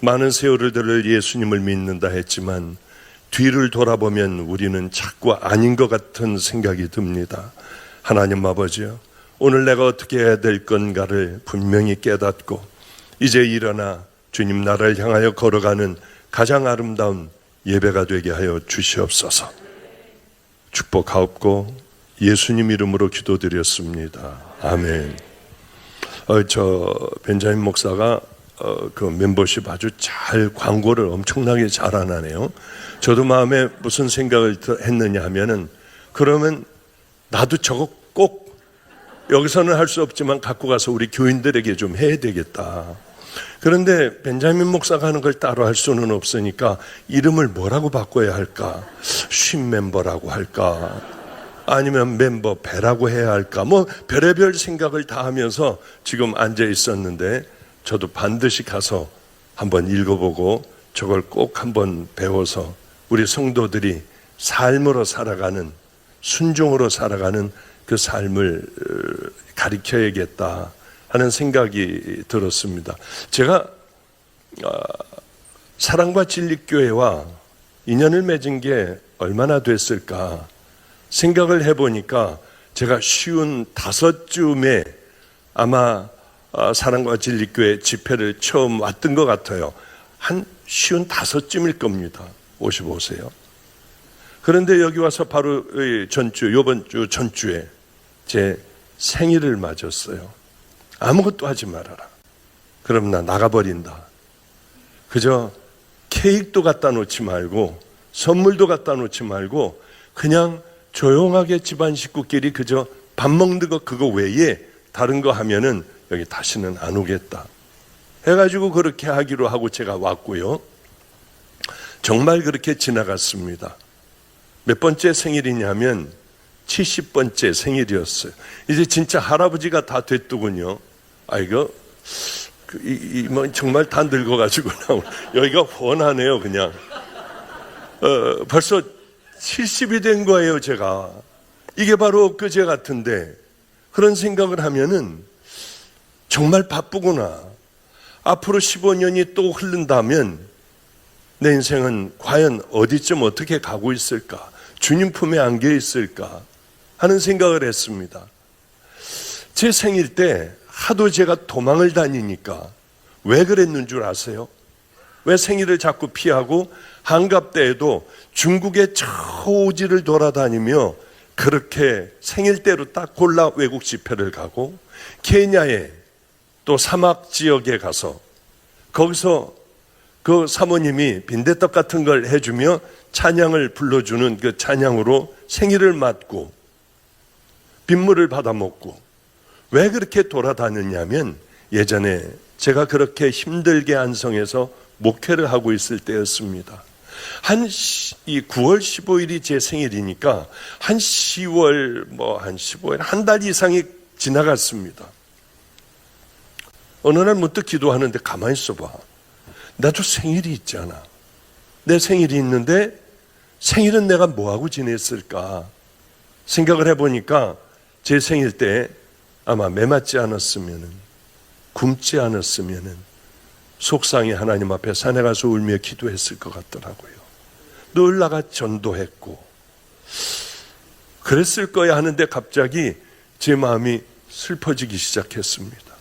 많은 세월을 예수님을 믿는다 했지만 뒤를 돌아보면 우리는 자꾸 아닌 것 같은 생각이 듭니다. 하나님 아버지요, 오늘 내가 어떻게 해야 될 건가를 분명히 깨닫고 이제 일어나 주님 나라를 향하여 걸어가는 가장 아름다운 예배가 되게 하여 주시옵소서. 축복하옵고 예수님 이름으로 기도드렸습니다. 아멘. 벤자민 목사가 그 멤버십 아주 잘 광고를 엄청나게 잘 안 하네요. 저도 마음에 무슨 생각을 했느냐 하면은, 그러면 나도 저거 꼭 여기서는 할 수 없지만 갖고 가서 우리 교인들에게 좀 해야 되겠다. 그런데 벤자민 목사가 하는 걸 따로 할 수는 없으니까 이름을 뭐라고 바꿔야 할까? 쉰 멤버라고 할까? 아니면 멤버 배라고 해야 할까? 뭐 별의별 생각을 다 하면서 지금 앉아 있었는데, 저도 반드시 가서 한번 읽어보고 저걸 꼭 한번 배워서 우리 성도들이 삶으로 살아가는, 순종으로 살아가는 그 삶을 가르쳐야겠다 하는 생각이 들었습니다. 제가 사랑과 진리교회와 인연을 맺은 게 얼마나 됐을까 생각을 해보니까, 제가 55쯤에 아마 사랑과 진리교회 집회를 처음 왔던 것 같아요. 한 55쯤일 겁니다. 55세요. 그런데 여기 와서 바로 이번 주 전주에 제 생일을 맞았어요. 아무것도 하지 말아라. 그럼 나 나가버린다. 그저 케이크도 갖다 놓지 말고 선물도 갖다 놓지 말고 그냥 조용하게 집안 식구끼리 그저 밥 먹는 거 그거 외에 다른 거 하면은 여기 다시는 안 오겠다 해가지고 그렇게 하기로 하고 제가 왔고요. 정말 그렇게 지나갔습니다. 몇 번째 생일이냐면 70번째 생일이었어요. 이제 진짜 할아버지가 다 됐더군요. 이거 뭐 정말 다 늙어가지고 여기가 훤하네요. 그냥 벌써 70이 된 거예요. 제가 이게 바로 엊그제 같은데, 그런 생각을 하면은 정말 바쁘구나. 앞으로 15년이 또 흐른다면 내 인생은 과연 어디쯤 어떻게 가고 있을까? 주님 품에 안겨 있을까? 하는 생각을 했습니다. 제 생일 때 하도 제가 도망을 다니니까 왜 그랬는 줄 아세요? 왜 생일을 자꾸 피하고 한갑 때에도 중국의 저 오지를 돌아다니며 그렇게 생일 때로 딱 골라 외국 집회를 가고, 케냐에 또 사막 지역에 가서 거기서 그 사모님이 빈대떡 같은 걸 해주며 찬양을 불러주는 그 찬양으로 생일을 맞고 빗물을 받아 먹고, 왜 그렇게 돌아다녔냐면 예전에 제가 그렇게 힘들게 안성에서 목회를 하고 있을 때였습니다. 이 9월 15일이 제 생일이니까 한 10월 한 15일 한 달 이상이 지나갔습니다. 어느 날 문득 기도하는데 가만히 있어봐. 나도 생일이 있잖아. 내 생일이 있는데 생일은 내가 뭐하고 지냈을까 생각을 해보니까 제 생일 때 아마 매맞지 않았으면은, 굶지 않았으면은 속상해 하나님 앞에 산에 가서 울며 기도했을 것 같더라고요. 늘 나가 전도했고 그랬을 거야 하는데 갑자기 제 마음이 슬퍼지기 시작했습니다.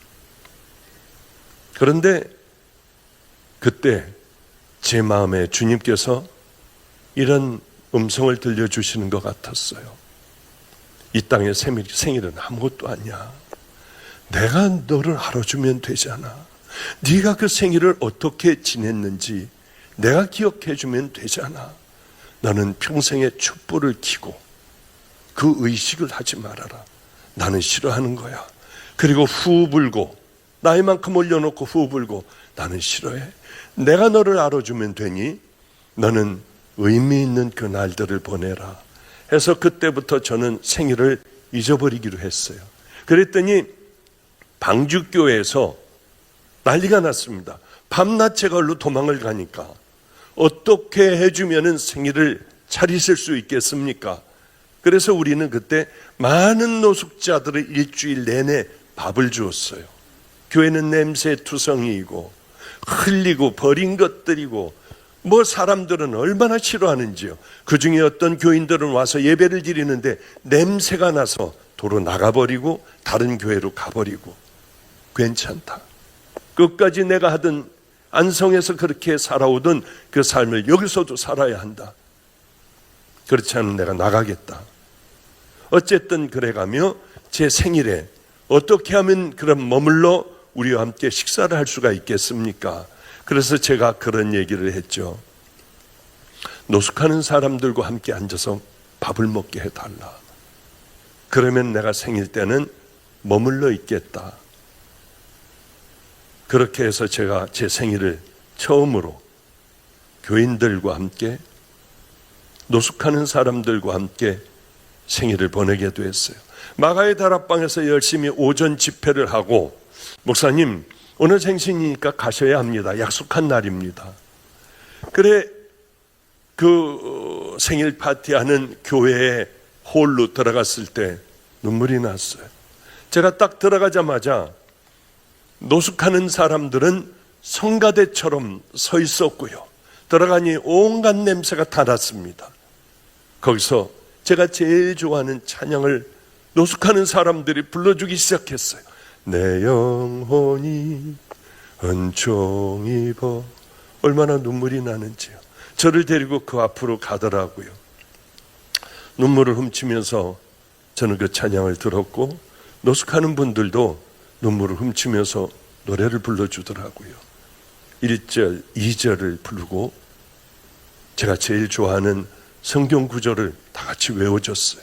그런데 그때 제 마음에 주님께서 이런 음성을 들려주시는 것 같았어요. 이 땅의 생일은 아무것도 아니야. 내가 너를 알아주면 되잖아. 네가 그 생일을 어떻게 지냈는지 내가 기억해 주면 되잖아. 나는 평생의 촛불을 켜고 그 의식을 하지 말아라. 나는 싫어하는 거야. 그리고 후 불고, 나이만큼 올려놓고 후 불고, 나는 싫어해. 내가 너를 알아주면 되니 너는 의미 있는 그 날들을 보내라 해서 그때부터 저는 생일을 잊어버리기로 했어요. 그랬더니 방주교회에서 난리가 났습니다. 밤낮 제걸로 도망을 가니까 어떻게 해주면 생일을 차리실 수 있겠습니까? 그래서 우리는 그때 많은 노숙자들을 일주일 내내 밥을 주었어요. 교회는 냄새 투성이이고 흘리고 버린 것들이고 뭐 사람들은 얼마나 싫어하는지요. 그 중에 어떤 교인들은 와서 예배를 드리는데 냄새가 나서 도로 나가버리고 다른 교회로 가버리고. 괜찮다. 끝까지 내가 하던 안성에서 그렇게 살아오던 그 삶을 여기서도 살아야 한다. 그렇지 않으면 내가 나가겠다. 어쨌든 그래가며 제 생일에 어떻게 하면 그럼 머물러 우리와 함께 식사를 할 수가 있겠습니까? 그래서 제가 그런 얘기를 했죠. 노숙하는 사람들과 함께 앉아서 밥을 먹게 해달라. 그러면 내가 생일 때는 머물러 있겠다. 그렇게 해서 제가 제 생일을 처음으로 교인들과 함께 노숙하는 사람들과 함께 생일을 보내게 됐어요. 마가의 다락방에서 열심히 오전 집회를 하고, 목사님 오늘 생신이니까 가셔야 합니다. 약속한 날입니다. 그래 그 생일 파티하는 교회의 홀로 들어갔을 때 눈물이 났어요. 제가 딱 들어가자마자 노숙하는 사람들은 성가대처럼 서 있었고요. 들어가니 온갖 냄새가 다 났습니다. 거기서 제가 제일 좋아하는 찬양을 노숙하는 사람들이 불러주기 시작했어요. 내 영혼이 은총 입어. 얼마나 눈물이 나는지요. 저를 데리고 그 앞으로 가더라고요. 눈물을 훔치면서 저는 그 찬양을 들었고, 노숙하는 분들도 눈물을 훔치면서 노래를 불러주더라고요. 1절, 2절을 부르고 제가 제일 좋아하는 성경 구절을 다 같이 외워줬어요.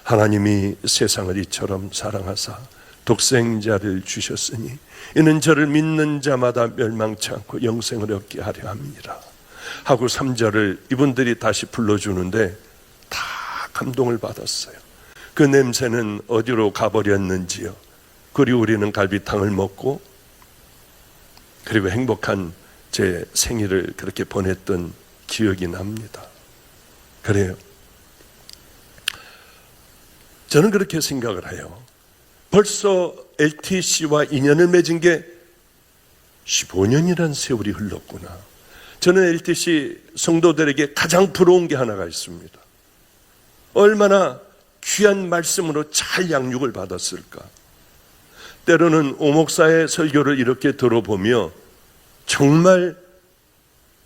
하나님이 세상을 이처럼 사랑하사 독생자를 주셨으니 이는 저를 믿는 자마다 멸망치 않고 영생을 얻게 하려 함이라 하고 3절을 이분들이 다시 불러주는데 다 감동을 받았어요. 그 냄새는 어디로 가버렸는지요. 그리고 우리는 갈비탕을 먹고 그리고 행복한 제 생일을 그렇게 보냈던 기억이 납니다. 그래요. 저는 그렇게 생각을 해요. 벌써 LTC와 인연을 맺은 게 15년이라는 세월이 흘렀구나. 저는 LTC 성도들에게 가장 부러운 게 하나가 있습니다. 얼마나 귀한 말씀으로 잘 양육을 받았을까. 때로는 오목사의 설교를 이렇게 들어보며 정말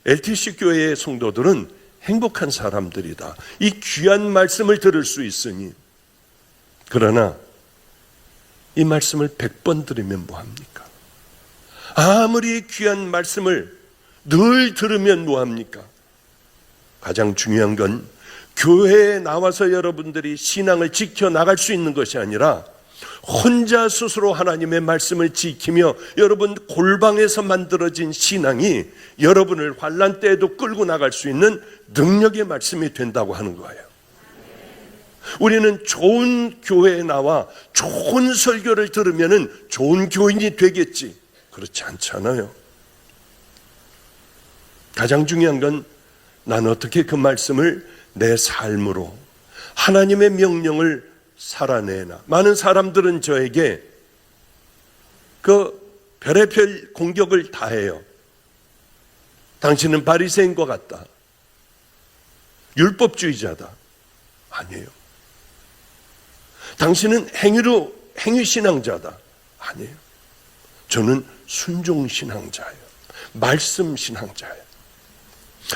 LTC 교회의 성도들은 행복한 사람들이다. 이 귀한 말씀을 들을 수 있으니. 그러나 이 말씀을 100번 들으면 뭐합니까? 아무리 귀한 말씀을 늘 들으면 뭐합니까? 가장 중요한 건 교회에 나와서 여러분들이 신앙을 지켜나갈 수 있는 것이 아니라 혼자 스스로 하나님의 말씀을 지키며 여러분 골방에서 만들어진 신앙이 여러분을 환난 때에도 끌고 나갈 수 있는 능력의 말씀이 된다고 하는 거예요. 우리는 좋은 교회에 나와 좋은 설교를 들으면 좋은 교인이 되겠지. 그렇지 않잖아요. 가장 중요한 건 난 어떻게 그 말씀을 내 삶으로 하나님의 명령을 살아내나. 많은 사람들은 저에게 그 별의별 공격을 다 해요. 당신은 바리새인과 같다. 율법주의자다. 아니에요. 당신은 행위신앙자다. 아니에요. 저는 순종신앙자예요. 말씀신앙자예요.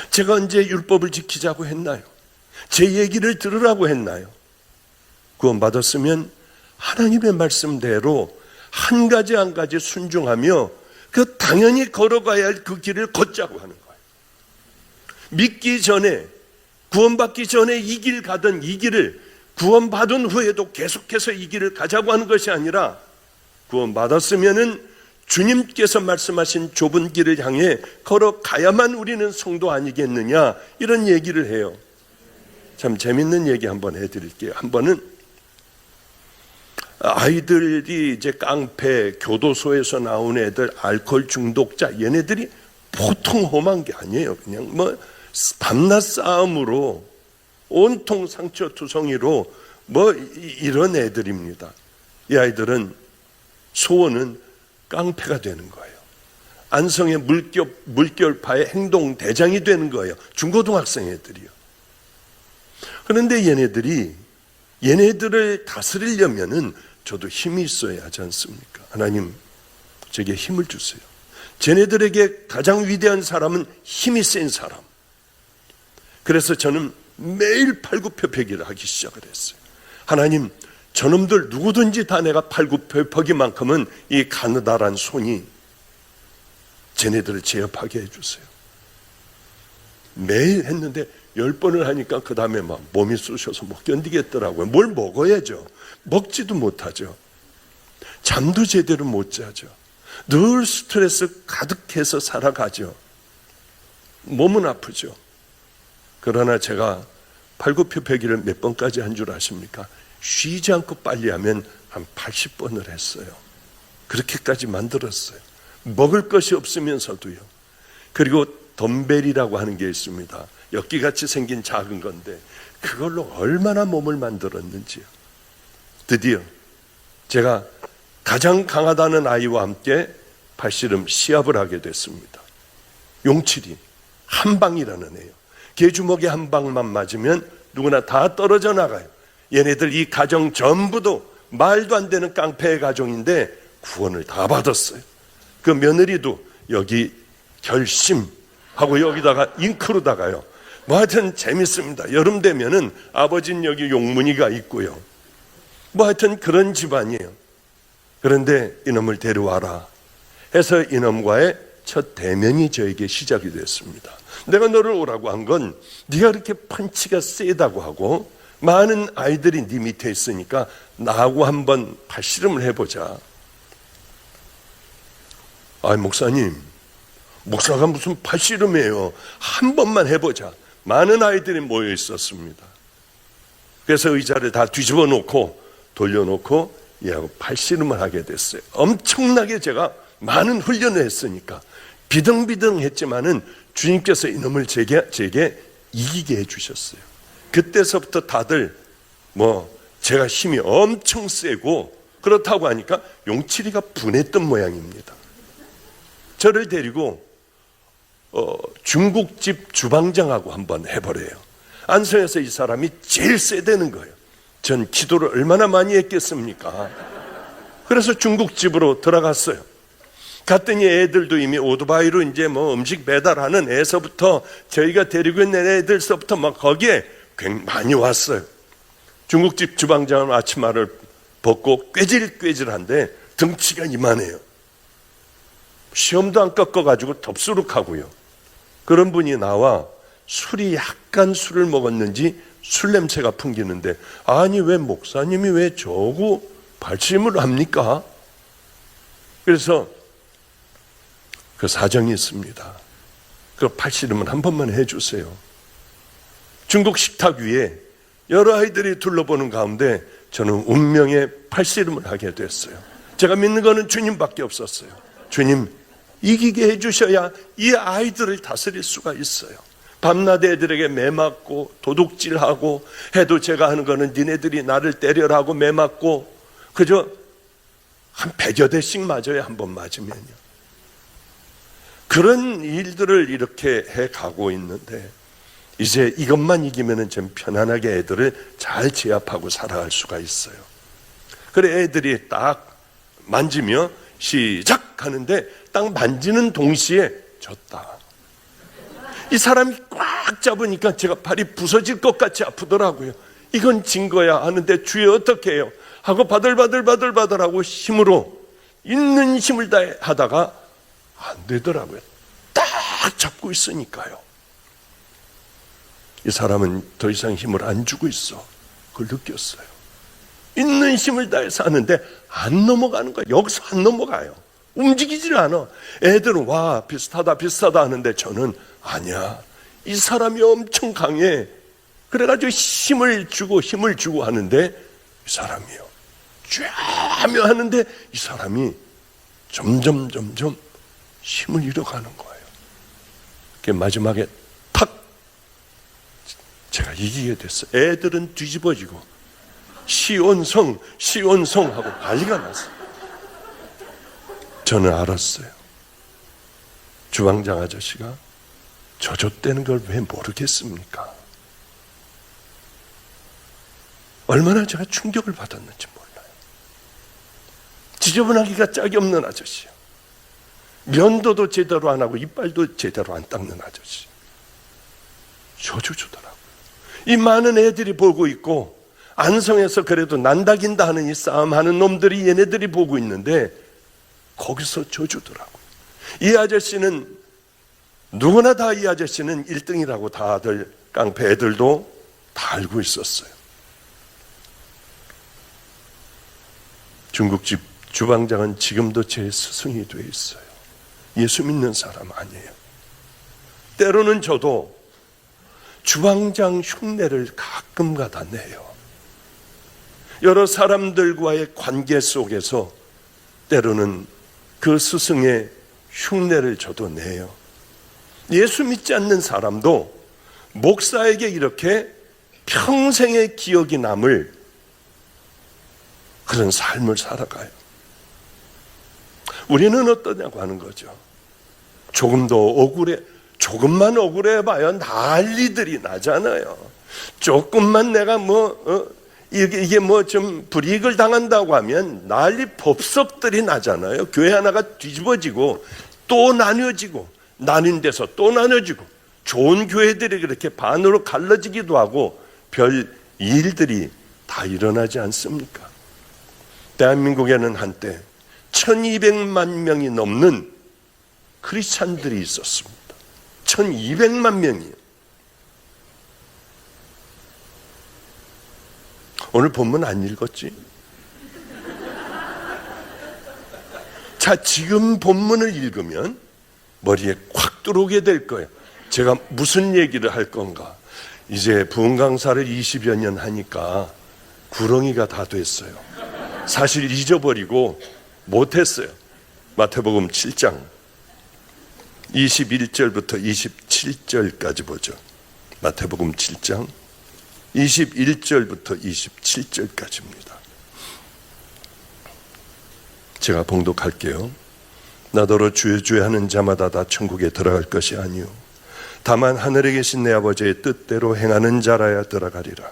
제가 언제 율법을 지키자고 했나요? 제 얘기를 들으라고 했나요? 구원받았으면 하나님의 말씀대로 한 가지 한 가지 순종하며 그 당연히 걸어가야 할 그 길을 걷자고 하는 거예요. 믿기 전에, 구원받기 전에 이 길 가던 이 길을 구원받은 후에도 계속해서 이 길을 가자고 하는 것이 아니라 구원받았으면은 주님께서 말씀하신 좁은 길을 향해 걸어가야만 우리는 성도 아니겠느냐, 이런 얘기를 해요. 참 재밌는 얘기 한번 해드릴게요. 한 번은 아이들이 이제 깡패, 교도소에서 나온 애들, 알코올 중독자, 얘네들이 보통 험한 게 아니에요. 그냥 뭐 밤낮 싸움으로 온통 상처투성이로 뭐 이런 애들입니다. 이 아이들은 소원은 깡패가 되는 거예요. 안성의 물결파의 행동 대장이 되는 거예요. 중고등학생 애들이요. 그런데 얘네들을 다스리려면은 저도 힘이 있어야 하지 않습니까? 하나님, 제게 힘을 주세요. 쟤네들에게 가장 위대한 사람은 힘이 센 사람. 그래서 저는 매일 팔굽혀펴기를 하기 시작을 했어요. 하나님, 저놈들 누구든지 다 내가 팔굽혀펴기만큼은 이 가느다란 손이 쟤네들을 제압하게 해주세요. 매일 했는데 10번을 하니까 그 다음에 막 몸이 쑤셔서 못 견디겠더라고요. 뭘 먹어야죠. 먹지도 못하죠. 잠도 제대로 못 자죠. 늘 스트레스 가득해서 살아가죠. 몸은 아프죠. 그러나 제가 팔굽혀펴기를 몇 번까지 한 줄 아십니까? 쉬지 않고 빨리 하면 한 80번을 했어요. 그렇게까지 만들었어요. 먹을 것이 없으면서도요. 그리고 덤벨이라고 하는 게 있습니다. 엿기같이 생긴 작은 건데 그걸로 얼마나 몸을 만들었는지요. 드디어 제가 가장 강하다는 아이와 함께 팔씨름 시합을 하게 됐습니다. 용칠이 한 방이라는 애요. 개 주먹에 한 방만 맞으면 누구나 다 떨어져 나가요. 얘네들 이 가정 전부도 말도 안 되는 깡패의 가정인데 구원을 다 받았어요. 그 며느리도 여기 결심하고 여기다가 잉크로다가요. 뭐 하여튼 재밌습니다. 여름 되면은 아버지는 여기 용문이가 있고요. 뭐 하여튼 그런 집안이에요. 그런데 이놈을 데려와라 해서 이놈과의 첫 대면이 저에게 시작이 됐습니다. 내가 너를 오라고 한 건 네가 그렇게 펀치가 세다고 하고 많은 아이들이 네 밑에 있으니까 나하고 한번 팔씨름을 해보자. 아, 목사님, 목사가 무슨 팔씨름이에요. 한 번만 해보자. 많은 아이들이 모여 있었습니다. 그래서 의자를 다 뒤집어 놓고 돌려놓고 얘하고 팔씨름을 하게 됐어요. 엄청나게 제가 많은 훈련을 했으니까 비등비등했지만은 주님께서 이놈을 제게 이기게 해주셨어요. 그때서부터 다들 제가 힘이 엄청 세고 그렇다고 하니까 용칠이가 분했던 모양입니다. 저를 데리고 중국집 주방장하고 한번 해보래요. 안성에서 이 사람이 제일 세다는 거예요. 전 기도를 얼마나 많이 했겠습니까? 그래서 중국집으로 들어갔어요. 갔더니 애들도 이미 오토바이로 이제 음식 배달하는 애서부터 저희가 데리고 있는 애들서부터 막 거기에 굉장히 많이 왔어요. 중국집 주방장은 앞치마를 벗고 꾀질꾀질한데 등치가 이만해요. 시험도 안 꺾어가지고 덥수룩하고요. 그런 분이 나와 술을 먹었는지 술 냄새가 풍기는데 아니 왜 목사님이 왜 저거 발심을 합니까? 그래서 그 사정이 있습니다. 그 팔씨름은 한 번만 해주세요. 중국 식탁 위에 여러 아이들이 둘러보는 가운데 저는 운명의 팔씨름을 하게 됐어요. 제가 믿는 거는 주님밖에 없었어요. 주님, 이기게 해주셔야 이 아이들을 다스릴 수가 있어요. 밤낮 애들에게 매맞고 도둑질하고 해도 제가 하는 거는 니네들이 나를 때려라고 매맞고 그저 한 100여 대씩 맞아요. 한 번 맞으면요. 그런 일들을 이렇게 해가고 있는데 이제 이것만 이기면은 좀 편안하게 애들을 잘 제압하고 살아갈 수가 있어요. 그래 애들이 딱 만지며 시작 하는데 딱 만지는 동시에 졌다. 이 사람이 꽉 잡으니까 제가 발이 부서질 것 같이 아프더라고요. 이건 진 거야 하는데 주여 어떻게 해요? 하고 바들바들하고 힘으로 있는 힘을 다 하다가 안 되더라고요. 딱 잡고 있으니까요. 이 사람은 더 이상 힘을 안 주고 있어. 그걸 느꼈어요. 있는 힘을 다해서 하는데 안 넘어가는 거야. 여기서 안 넘어가요. 움직이질 않아. 애들은 와 비슷하다 하는데 저는 아니야. 이 사람이 엄청 강해. 그래가지고 힘을 주고 하는데 이 사람이요. 쫙 하는데 이 사람이 점점 힘을 잃어가는 거예요. 그게 마지막에 탁 제가 이기게 됐어요. 애들은 뒤집어지고 시온성 하고 난리가 났어요. 저는 알았어요. 주방장 아저씨가 저줬다는 걸 왜 모르겠습니까? 얼마나 제가 충격을 받았는지 몰라요. 지저분하기가 짝이 없는 아저씨요. 면도도 제대로 안 하고 이빨도 제대로 안 닦는 아저씨. 저주 주더라고요. 이 많은 애들이 보고 있고 안성에서 그래도 난다긴다 하는 이 싸움하는 놈들이 얘네들이 보고 있는데 거기서 저주더라고요. 이 아저씨는 누구나 다 이 아저씨는 1등이라고 다들 깡패 애들도 다 알고 있었어요. 중국집 주방장은 지금도 제 스승이 돼 있어요. 예수 믿는 사람 아니에요. 때로는 저도 주방장 흉내를 가끔가다 내요. 여러 사람들과의 관계 속에서 때로는 그 스승의 흉내를 저도 내요. 예수 믿지 않는 사람도 목사에게 이렇게 평생의 기억이 남을 그런 삶을 살아가요. 우리는 어떠냐고 하는 거죠. 조금만 억울해봐야 난리들이 나잖아요. 조금만 내가 이게 좀 불이익을 당한다고 하면 난리 법석들이 나잖아요. 교회 하나가 뒤집어지고 또 나뉘어지고 나뉜 데서 또 나눠지고 좋은 교회들이 그렇게 반으로 갈라지기도 하고 별 일들이 다 일어나지 않습니까? 대한민국에는 한때 1200만 명이 넘는 크리스찬들이 있었습니다. 1200만 명이요. 오늘 본문 안 읽었지? 자, 지금 본문을 읽으면 머리에 콱 들어오게 될 거예요. 제가 무슨 얘기를 할 건가? 이제 부흥 강사를 20여 년 하니까 구렁이가 다 됐어요. 사실 잊어버리고 못했어요. 마태복음 7장 21절부터 27절까지 보죠. 마태복음 7장 21절부터 27절까지입니다. 제가 봉독할게요. 나더러 주여 주여 하는 자마다 다 천국에 들어갈 것이 아니요 다만 하늘에 계신 내 아버지의 뜻대로 행하는 자라야 들어가리라.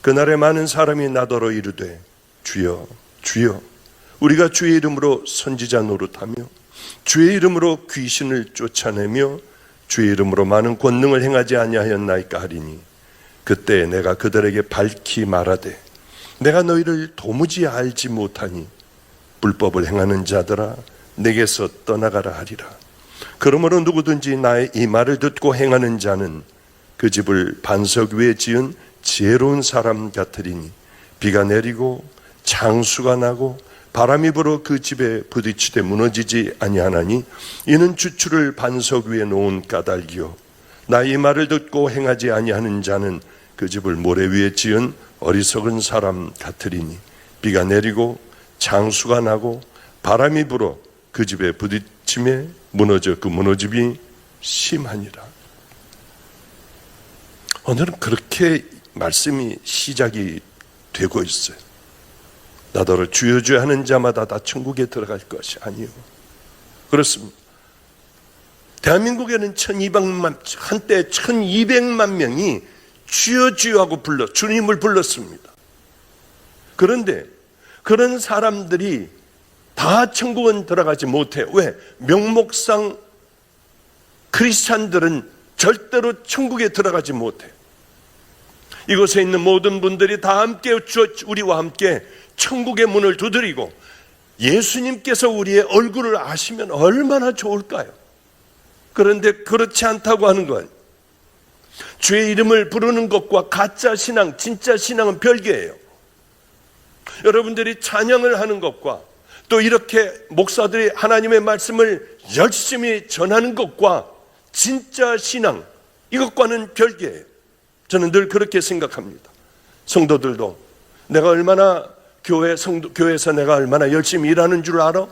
그날에 많은 사람이 나더러 이르되 주여 주여 우리가 주의 이름으로 선지자 노릇하며 주의 이름으로 귀신을 쫓아내며 주의 이름으로 많은 권능을 행하지 아니하였나이까 하리니 그때 내가 그들에게 밝히 말하되 내가 너희를 도무지 알지 못하니 불법을 행하는 자들아 내게서 떠나가라 하리라. 그러므로 누구든지 나의 이 말을 듣고 행하는 자는 그 집을 반석 위에 지은 지혜로운 사람 같으리니 비가 내리고 장수가 나고 바람이 불어 그 집에 부딪히되 무너지지 아니하나니 이는 주추를 반석 위에 놓은 까닭이요 나의 이 말을 듣고 행하지 아니하는 자는 그 집을 모래 위에 지은 어리석은 사람 같으리니 비가 내리고 장수가 나고 바람이 불어 그 집에 부딪힘에 무너져 그 무너짐이 심하니라. 오늘은 그렇게 말씀이 시작이 되고 있어요. 나더러 주여 주여 하는 자마다 다 천국에 들어갈 것이 아니요. 그렇습니다. 대한민국에는 한때 1200만 명이 주여 주여 하고 주님을 불렀습니다. 그런데 그런 사람들이 다 천국은 들어가지 못해요. 왜? 명목상 크리스찬들은 절대로 천국에 들어가지 못해요. 이곳에 있는 모든 분들이 다 함께 우리와 함께 천국의 문을 두드리고 예수님께서 우리의 얼굴을 아시면 얼마나 좋을까요? 그런데 그렇지 않다고 하는 건 주의 이름을 부르는 것과 가짜 신앙, 진짜 신앙은 별개예요. 여러분들이 찬양을 하는 것과 또 이렇게 목사들이 하나님의 말씀을 열심히 전하는 것과 진짜 신앙, 이것과는 별개예요. 저는 늘 그렇게 생각합니다. 성도들도 내가 얼마나 교회에서 내가 얼마나 열심히 일하는 줄 알아?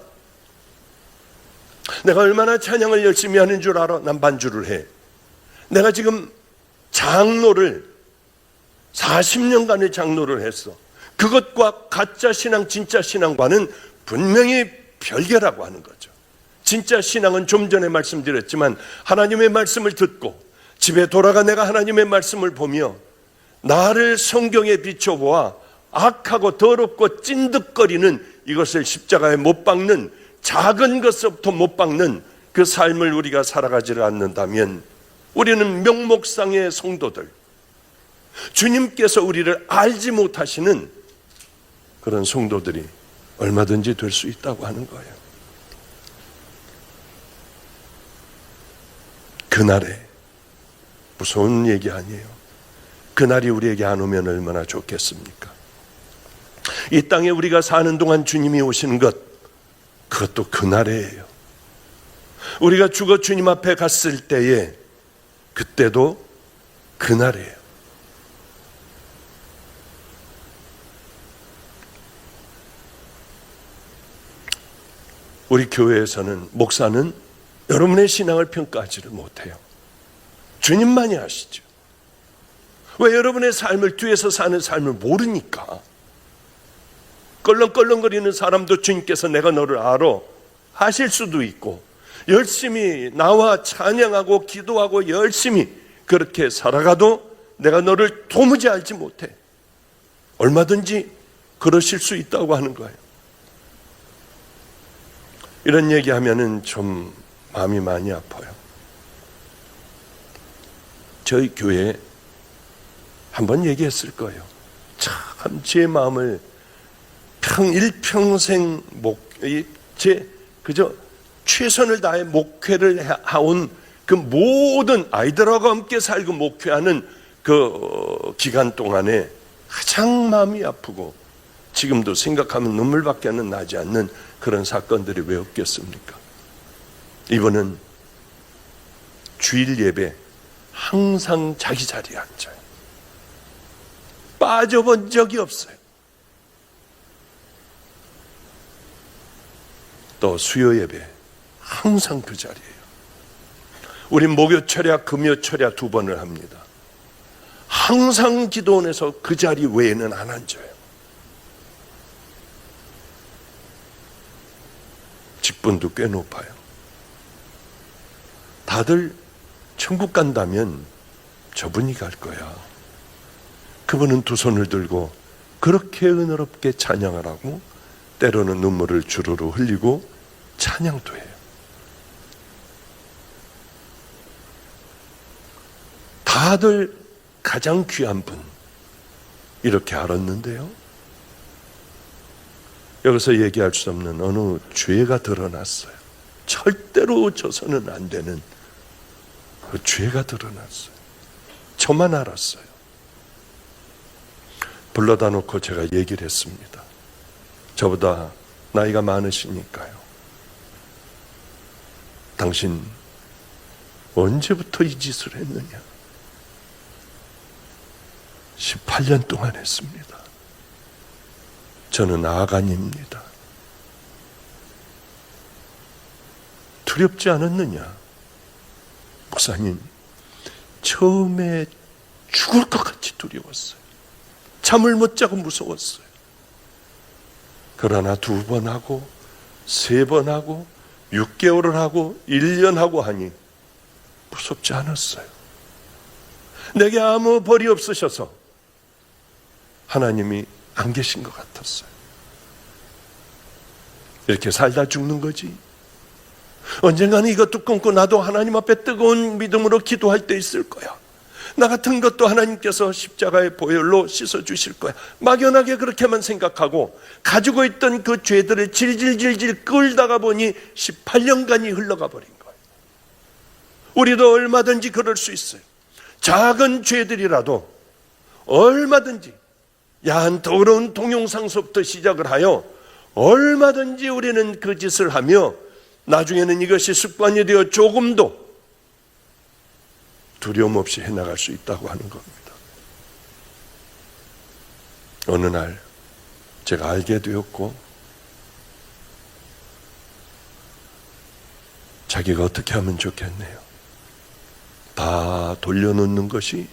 내가 얼마나 찬양을 열심히 하는 줄 알아? 난 반주를 해. 내가 지금 장로를 40년간의 장로를 했어. 그것과 가짜 신앙, 진짜 신앙과는 분명히 별개라고 하는 거죠. 진짜 신앙은 좀 전에 말씀드렸지만 하나님의 말씀을 듣고 집에 돌아가 내가 하나님의 말씀을 보며 나를 성경에 비춰보아 악하고 더럽고 찐득거리는 이것을 십자가에 못 박는, 작은 것부터 못 박는 그 삶을 우리가 살아가지를 않는다면 우리는 명목상의 성도들, 주님께서 우리를 알지 못하시는 그런 성도들이 얼마든지 될 수 있다고 하는 거예요. 그날에, 무서운 얘기 아니에요. 그날이 우리에게 안 오면 얼마나 좋겠습니까? 이 땅에 우리가 사는 동안 주님이 오시는 것, 그것도 그날이에요. 우리가 죽어 주님 앞에 갔을 때에, 그때도 그날이에요. 우리 교회에서는, 목사는 여러분의 신앙을 평가하지를 못해요. 주님만이 아시죠. 왜? 여러분의 삶을, 뒤에서 사는 삶을 모르니까. 껄렁껄렁거리는 사람도 주님께서 내가 너를 알아 하실 수도 있고, 열심히 나와 찬양하고 기도하고 열심히 그렇게 살아가도 내가 너를 도무지 알지 못해. 얼마든지 그러실 수 있다고 하는 거예요. 이런 얘기하면은 좀 마음이 많이 아파요. 저희 교회에 한번 얘기했을 거예요. 참 제 마음을 일평생 그저 최선을 다해 목회를 해온 그 모든 아이들하고 함께 살고 목회하는 그 기간 동안에 가장 마음이 아프고 지금도 생각하면 눈물밖에는 나지 않는 그런 사건들이 왜 없겠습니까? 이분은 주일 예배 항상 자기 자리에 앉아요. 빠져본 적이 없어요. 또 수요 예배 항상 그 자리예요. 우린 목요 철야 금요 철야 2번을 합니다. 항상 기도원에서 그 자리 외에는 안 앉아요. 직분도 꽤 높아요. 다들 천국 간다면 저분이 갈 거야. 그분은 두 손을 들고 그렇게 은혜롭게 찬양을 하고 때로는 눈물을 주르르 흘리고 찬양도 해요. 다들 가장 귀한 분 이렇게 알았는데요, 여기서 얘기할 수 없는 어느 죄가 드러났어요. 절대로 져서는 안 되는 그 죄가 드러났어요. 저만 알았어요. 불러다 놓고 제가 얘기를 했습니다. 저보다 나이가 많으시니까요. 당신 언제부터 이 짓을 했느냐? 18년 동안 했습니다. 저는 아간입니다. 두렵지 않았느냐? 목사님, 처음에 죽을 것 같이 두려웠어요. 잠을 못 자고 무서웠어요. 그러나 2번 하고 3번 하고 6개월을 하고 1년 하고 하니 무섭지 않았어요. 내게 아무 벌이 없으셔서 하나님이 안 계신 것 같았어요. 이렇게 살다 죽는 거지. 언젠가는 이것도 끊고 나도 하나님 앞에 뜨거운 믿음으로 기도할 때 있을 거야. 나 같은 것도 하나님께서 십자가의 보혈로 씻어주실 거야. 막연하게 그렇게만 생각하고 가지고 있던 그 죄들을 질질질질 끌다가 보니 18년간이 흘러가 버린 거예요. 우리도 얼마든지 그럴 수 있어요. 작은 죄들이라도 얼마든지, 야한 더러운 동영상서부터 시작을 하여 얼마든지 우리는 그 짓을 하며 나중에는 이것이 습관이 되어 조금도 두려움 없이 해나갈 수 있다고 하는 겁니다. 어느 날 제가 알게 되었고, 자기가 어떻게 하면 좋겠네요. 다 돌려놓는 것이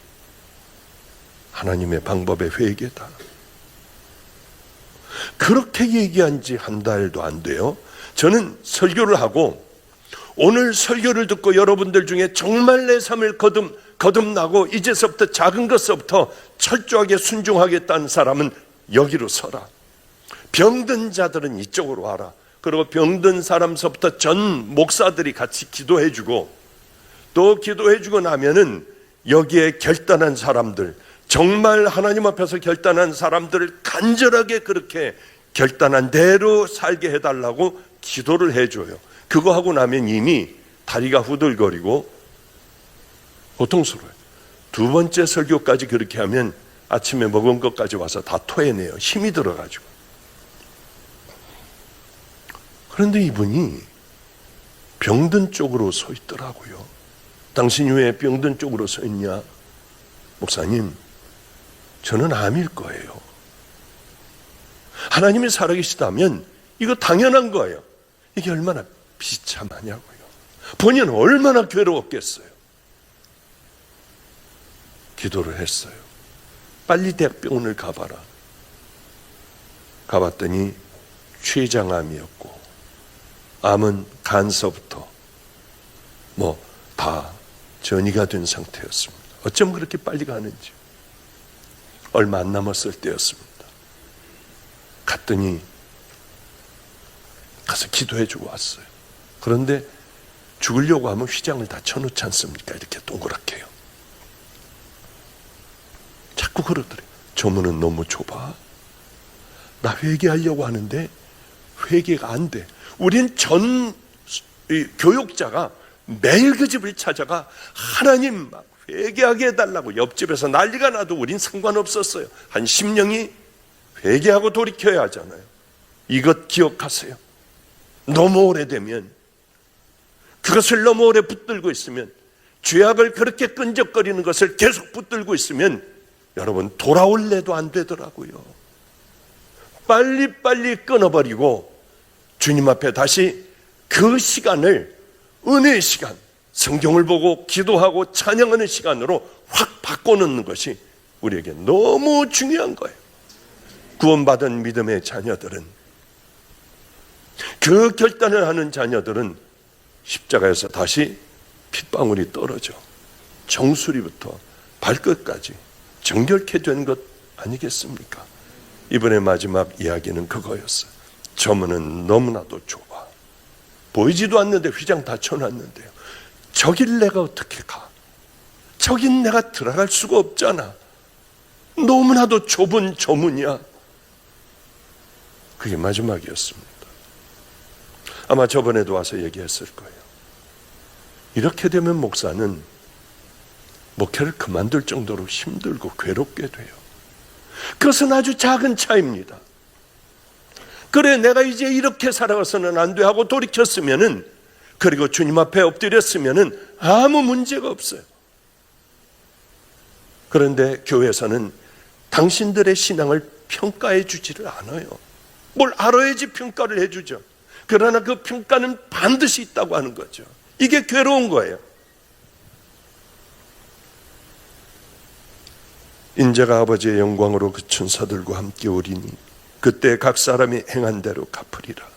하나님의 방법의 회개다. 그렇게 얘기한 지 한 달도 안 돼요. 저는 설교를 하고 오늘 설교를 듣고 여러분들 중에 정말 내 삶을 거듭나고 이제서부터 작은 것서부터 철저하게 순종하겠다는 사람은 여기로 서라. 병든 자들은 이쪽으로 와라. 그리고 병든 사람서부터 전 목사들이 같이 기도해주고, 또 기도해주고 나면은 여기에 결단한 사람들, 정말 하나님 앞에서 결단한 사람들을 간절하게 그렇게 결단한 대로 살게 해달라고 기도를 해줘요. 그거 하고 나면 이미 다리가 후들거리고 고통스러워요. 두 번째 설교까지 그렇게 하면 아침에 먹은 것까지 와서 다 토해내요. 힘이 들어가지고. 그런데 이분이 병든 쪽으로 서 있더라고요. 당신이 왜 병든 쪽으로 서 있냐? 목사님, 저는 암일 거예요. 하나님이 살아계시다면 이거 당연한 거예요. 이게 얼마나 비참하냐고요. 본인은 얼마나 괴로웠겠어요. 기도를 했어요. 빨리 대학병원을 가봐라. 가봤더니 췌장암이었고, 암은 간서부터 다 전이가 된 상태였습니다. 어쩜 그렇게 빨리 가는지. 얼마 안 남았을 때였습니다. 갔더니 가서 기도해주고 왔어요. 그런데 죽으려고 하면 휘장을 다 쳐놓지 않습니까? 이렇게 동그랗게요. 자꾸 그러더래요. 저 문은 너무 좁아. 나 회개하려고 하는데 회개가 안 돼. 우린 전 교육자가 매일 그 집을 찾아가 하나님 막 회개하게 해달라고 옆집에서 난리가 나도 우린 상관없었어요. 한 10명이 회개하고 돌이켜야 하잖아요. 이것 기억하세요. 너무 오래되면, 그것을 너무 오래 붙들고 있으면, 죄악을 그렇게 끈적거리는 것을 계속 붙들고 있으면 여러분 돌아올래도 안 되더라고요. 빨리빨리 끊어버리고 주님 앞에 다시 그 시간을 은혜의 시간, 성경을 보고 기도하고 찬양하는 시간으로 확 바꿔놓는 것이 우리에게 너무 중요한 거예요. 구원받은 믿음의 자녀들은, 그 결단을 하는 자녀들은 십자가에서 다시 핏방울이 떨어져 정수리부터 발끝까지 정결케 된 것 아니겠습니까? 이번의 마지막 이야기는 그거였어요. 저 문은 너무나도 좁아. 보이지도 않는데 휘장 다 쳐놨는데요. 저길 내가 어떻게 가? 저긴 내가 들어갈 수가 없잖아. 너무나도 좁은 저 문이야. 그게 마지막이었습니다. 아마 저번에도 와서 얘기했을 거예요. 이렇게 되면 목사는 목회를 그만둘 정도로 힘들고 괴롭게 돼요. 그것은 아주 작은 차이입니다. 그래, 내가 이제 이렇게 살아가서는 안 돼 하고 돌이켰으면은, 그리고 주님 앞에 엎드렸으면은 아무 문제가 없어요. 그런데 교회에서는 당신들의 신앙을 평가해 주지를 않아요. 뭘 알아야지 평가를 해주죠. 그러나 그 평가는 반드시 있다고 하는 거죠. 이게 괴로운 거예요. 인자가 아버지의 영광으로 그 천사들과 함께 오리니 그때 각 사람이 행한 대로 갚으리라.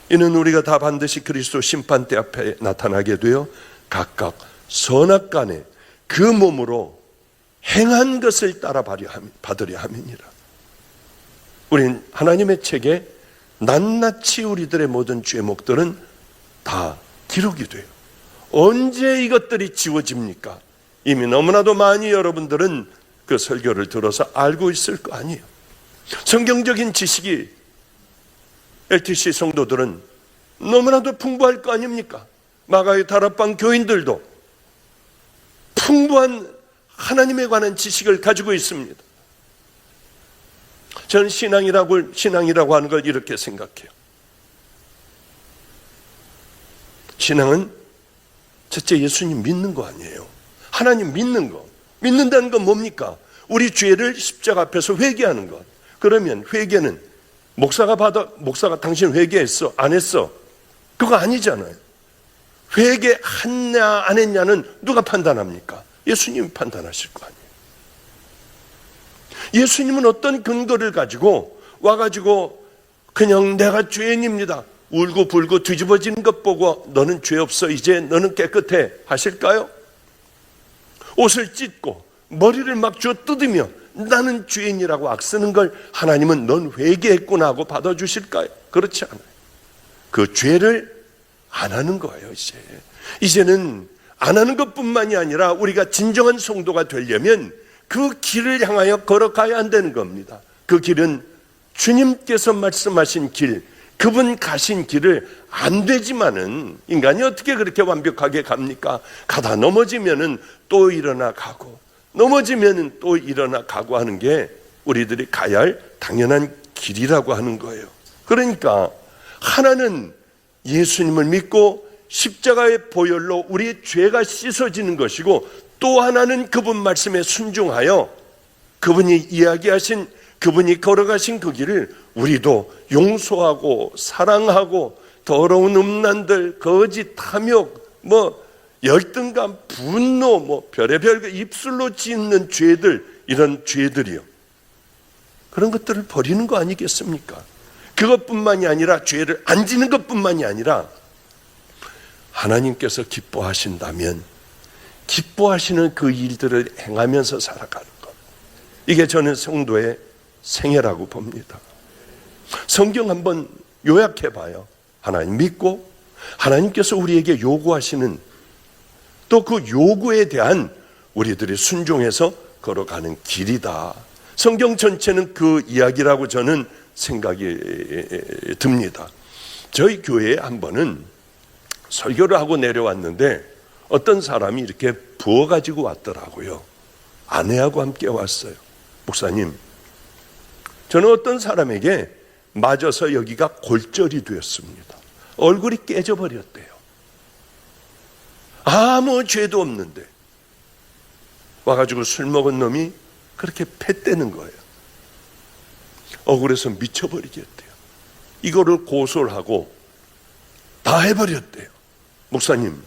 이는 우리가 다 반드시 그리스도 심판대 앞에 나타나게 되어 각각 선악간에 그 몸으로 행한 것을 따라 받으려 함이니라. 우린 하나님의 책에 낱낱이 우리들의 모든 죄목들은 다 기록이 돼요. 언제 이것들이 지워집니까? 이미 너무나도 많이 여러분들은 그 설교를 들어서 알고 있을 거 아니에요. 성경적인 지식이 LTC 성도들은 너무나도 풍부할 거 아닙니까? 마가의 다락방 교인들도 풍부한 하나님에 관한 지식을 가지고 있습니다. 저는 신앙이라고 하는 걸 이렇게 생각해요. 신앙은 첫째 예수님 믿는 거 아니에요. 하나님 믿는 거. 믿는다는 건 뭡니까? 우리 죄를 십자가 앞에서 회개하는 것. 그러면 회개는 목사가 당신 회개했어? 안 했어? 그거 아니잖아요. 회개했냐 안 했냐는 누가 판단합니까? 예수님이 판단하실 거 아니에요. 예수님은 어떤 근거를 가지고 와가지고 그냥 내가 죄인입니다, 울고 불고 뒤집어지는 것 보고 너는 죄 없어, 이제 너는 깨끗해 하실까요? 옷을 찢고 머리를 막 쥐어 뜯으며 나는 죄인이라고 악쓰는 걸 하나님은 넌 회개했구나 하고 받아주실까요? 그렇지 않아요. 그 죄를 안 하는 거예요. 이제는 안 하는 것뿐만이 아니라 우리가 진정한 성도가 되려면 그 길을 향하여 걸어가야 한다는 겁니다. 그 길은 주님께서 말씀하신 길, 그분 가신 길을 안 되지만은 인간이 어떻게 그렇게 완벽하게 갑니까? 가다 넘어지면은 또 일어나 가고, 넘어지면은 또 일어나 가고 하는 게 우리들이 가야 할 당연한 길이라고 하는 거예요. 그러니까 하나는 예수님을 믿고 십자가의 보혈로 우리의 죄가 씻어지는 것이고, 또 하나는 그분 말씀에 순종하여 그분이 이야기하신, 그분이 걸어가신 그 길을 우리도 용서하고 사랑하고 더러운 음란들, 거짓, 탐욕, 열등감, 분노, 별의별 입술로 짓는 죄들, 이런 죄들이요, 그런 것들을 버리는 거 아니겠습니까? 그것뿐만이 아니라 죄를 안 지는 것뿐만이 아니라 하나님께서 기뻐하신다면 기뻐하시는 그 일들을 행하면서 살아가는 것, 이게 저는 성도의 생애라고 봅니다. 성경 한번 요약해 봐요. 하나님 믿고 하나님께서 우리에게 요구하시는, 또 그 요구에 대한 우리들이 순종해서 걸어가는 길이다. 성경 전체는 그 이야기라고 저는 생각이 듭니다. 저희 교회에 한 번은 설교를 하고 내려왔는데 어떤 사람이 이렇게 부어가지고 왔더라고요. 아내하고 함께 왔어요. 목사님, 저는 어떤 사람에게 맞아서 여기가 골절이 되었습니다. 얼굴이 깨져버렸대요. 아무 죄도 없는데 와가지고 술 먹은 놈이 그렇게 패대는 거예요. 억울해서 미쳐버리겠대요. 이거를 고소를 하고 다 해버렸대요. 목사님,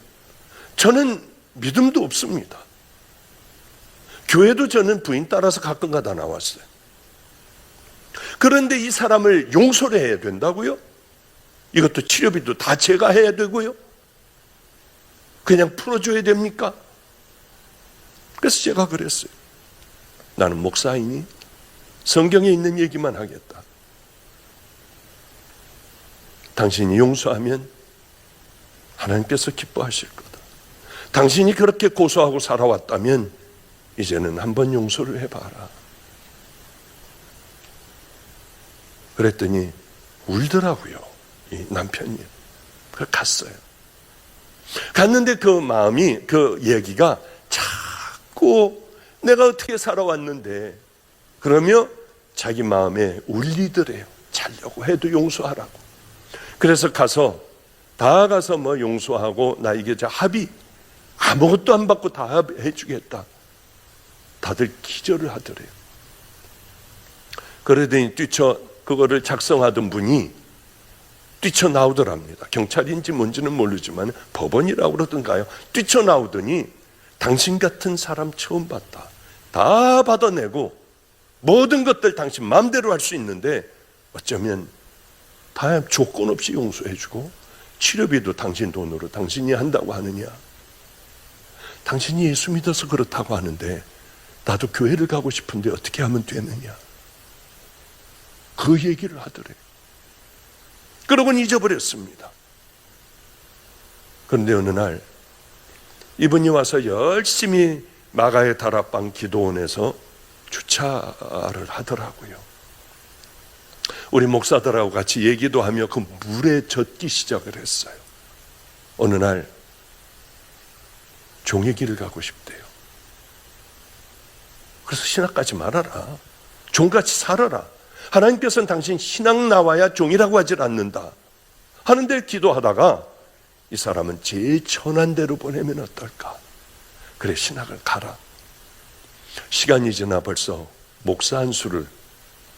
저는 믿음도 없습니다. 교회도 저는 부인 따라서 가끔가다 나왔어요. 그런데 이 사람을 용서를 해야 된다고요? 이것도 치료비도 다 제가 해야 되고요? 그냥 풀어줘야 됩니까? 그래서 제가 그랬어요. 나는 목사이니 성경에 있는 얘기만 하겠다. 당신이 용서하면 하나님께서 기뻐하실 거다. 당신이 그렇게 고소하고 살아왔다면 이제는 한번 용서를 해봐라. 그랬더니 울더라고요, 이 남편이. 그래서 갔어요. 갔는데 그 마음이, 그 얘기가 자꾸 내가 어떻게 살아왔는데, 그러며 자기 마음에 울리더래요. 자려고 해도 용서하라고. 그래서 다 가서 용서하고 나 이게 합의, 아무것도 안 받고 다 해주겠다. 다들 기절을 하더래요. 그러더니 그거를 작성하던 분이 뛰쳐나오더랍니다. 경찰인지 뭔지는 모르지만 법원이라고 그러던가요. 뛰쳐나오더니 당신 같은 사람 처음 봤다. 다 받아내고 모든 것들 당신 마음대로 할 수 있는데 어쩌면 다 조건 없이 용서해주고 치료비도 당신 돈으로 당신이 한다고 하느냐. 당신이 예수 믿어서 그렇다고 하는데 나도 교회를 가고 싶은데 어떻게 하면 되느냐. 그 얘기를 하더래요. 그러고는 잊어버렸습니다. 그런데 어느 날 이분이 와서 열심히 마가의 다락방 기도원에서 주차를 하더라고요. 우리 목사들하고 같이 얘기도 하며 그 물에 젖기 시작을 했어요. 어느 날 종의 길을 가고 싶대요. 그래서 신학까지 말아라. 종같이 살아라. 하나님께서는 당신 신앙 나와야 종이라고 하질 않는다 하는데 기도하다가 이 사람은 제일 천한 대로 보내면 어떨까? 그래, 신학을 가라. 시간이 지나 벌써 목사 한 수를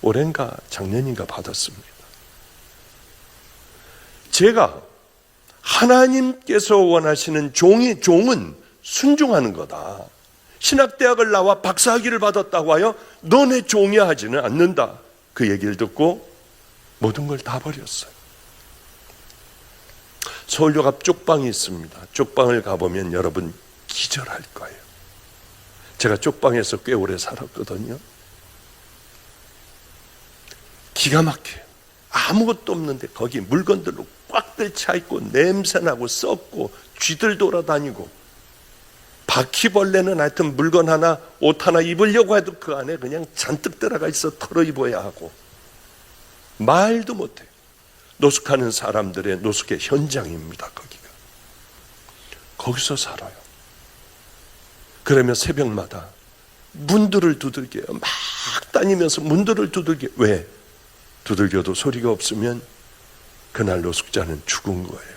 올해인가 작년인가 받았습니다. 제가 하나님께서 원하시는 종은 순종하는 거다. 신학대학을 나와 박사학위를 받았다고 하여 너네 종이야 하지는 않는다. 그 얘기를 듣고 모든 걸 다 버렸어요. 서울역 앞 쪽방이 있습니다. 쪽방을 가보면 여러분 기절할 거예요. 제가 쪽방에서 꽤 오래 살았거든요. 기가 막혀요. 아무것도 없는데 거기 물건들로 꽉 들차 있고 냄새나고 썩고 쥐들 돌아다니고, 바퀴벌레는 하여튼 물건 하나, 옷 하나 입으려고 해도 그 안에 그냥 잔뜩 들어가 있어 털어 입어야 하고, 말도 못해요. 노숙하는 사람들의 노숙의 현장입니다. 거기서 살아요. 그러면 새벽마다 문들을 두들겨요. 막 다니면서 문들을 두들겨요. 왜? 두들겨도 소리가 없으면 그날 노숙자는 죽은 거예요.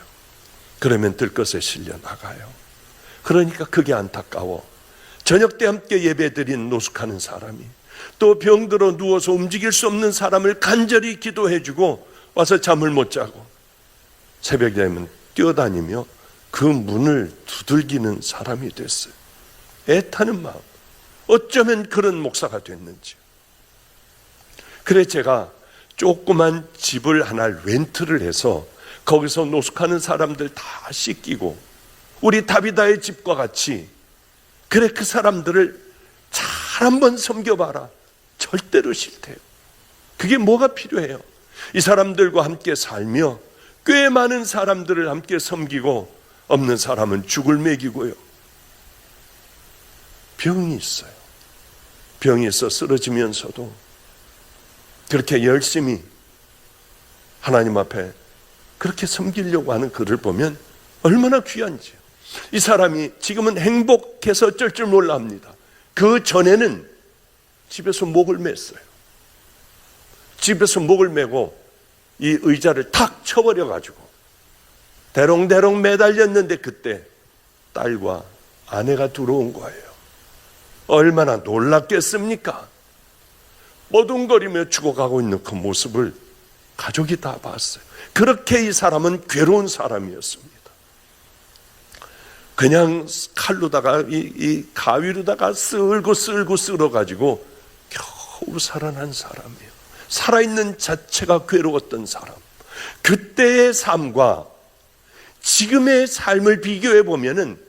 그러면 들것에 실려 나가요. 그러니까 그게 안타까워. 저녁 때 함께 예배드린 노숙하는 사람이 또 병들어 누워서 움직일 수 없는 사람을 간절히 기도해주고 와서 잠을 못 자고 새벽이 되면 뛰어다니며 그 문을 두들기는 사람이 됐어요. 애타는 마음. 어쩌면 그런 목사가 됐는지. 그래 제가 조그만 집을 하나 렌트를 해서 거기서 노숙하는 사람들 다 씻기고, 우리 다비다의 집과 같이, 그래 그 사람들을 잘 한번 섬겨봐라. 절대로 싫대요. 그게 뭐가 필요해요? 이 사람들과 함께 살며 꽤 많은 사람들을 함께 섬기고, 없는 사람은 죽을 먹이고요. 병이 있어요. 병이 있어 쓰러지면서도 그렇게 열심히 하나님 앞에 그렇게 섬기려고 하는 그를 보면 얼마나 귀한지요. 이 사람이 지금은 행복해서 어쩔 줄 몰라 합니다. 그 전에는 집에서 목을 맸어요. 집에서 목을 메고 이 의자를 탁 쳐버려 가지고 대롱대롱 매달렸는데 그때 딸과 아내가 들어온 거예요. 얼마나 놀랐겠습니까? 뻐둥거리며 죽어가고 있는 그 모습을 가족이 다 봤어요. 그렇게 이 사람은 괴로운 사람이었습니다. 그냥 칼로다가 이 가위로다가 쓸고 쓸어가지고 겨우 살아난 사람이에요. 살아있는 자체가 괴로웠던 사람. 그때의 삶과 지금의 삶을 비교해 보면은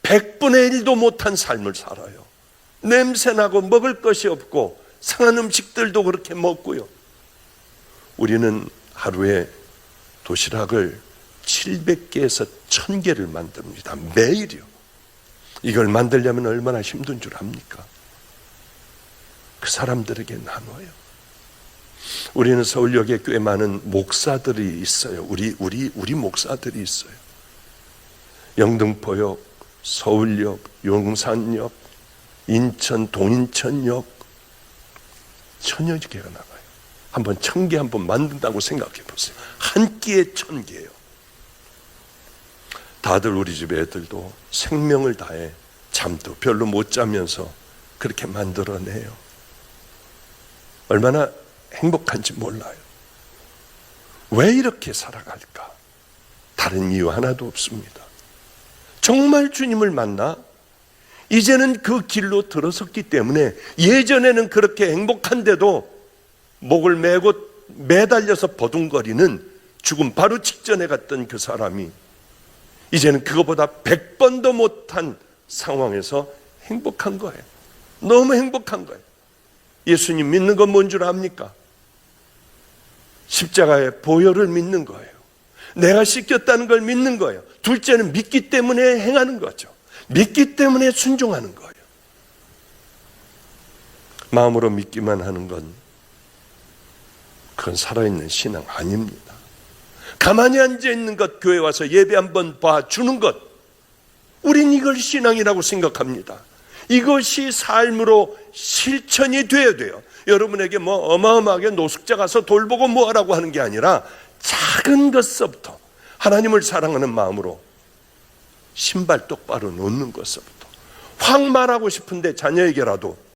100분의 1도 못한 삶을 살아요. 냄새나고 먹을 것이 없고 상한 음식들도 그렇게 먹고요. 우리는 하루에 도시락을 700개에서 1000개를 만듭니다. 매일이요. 이걸 만들려면 얼마나 힘든 줄 압니까? 그 사람들에게 나눠요. 우리는 서울역에 꽤 많은 목사들이 있어요. 우리 목사들이 있어요. 영등포역, 서울역, 용산역, 인천, 동인천역, 1000여 개가 나가요. 한번 1000개 한번 만든다고 생각해 보세요. 한 끼에 1000개예요. 다들 우리 집 애들도 생명을 다해 잠도 별로 못 자면서 그렇게 만들어내요. 얼마나 행복한지 몰라요. 왜 이렇게 살아갈까? 다른 이유 하나도 없습니다. 정말 주님을 만나 이제는 그 길로 들어섰기 때문에, 예전에는 그렇게 행복한데도 목을 메고 매달려서 버둥거리는 죽음 바로 직전에 갔던 그 사람이 이제는 그거보다 100번도 못한 상황에서 행복한 거예요. 너무 행복한 거예요. 예수님 믿는 건 뭔 줄 압니까? 십자가의 보혈을 믿는 거예요. 내가 씻겼다는 걸 믿는 거예요. 둘째는 믿기 때문에 행하는 거죠. 믿기 때문에 순종하는 거예요. 마음으로 믿기만 하는 건 그건 살아있는 신앙 아닙니다. 가만히 앉아있는 것, 교회 와서 예배 한번 봐주는 것, 우린 이걸 신앙이라고 생각합니다. 이것이 삶으로 실천이 되어야 돼요. 여러분에게 뭐 어마어마하게 노숙자 가서 돌보고 뭐하라고 하는 게 아니라 작은 것서부터 하나님을 사랑하는 마음으로 신발 똑바로 놓는 것서부터, 확 말하고 싶은데 자녀에게라도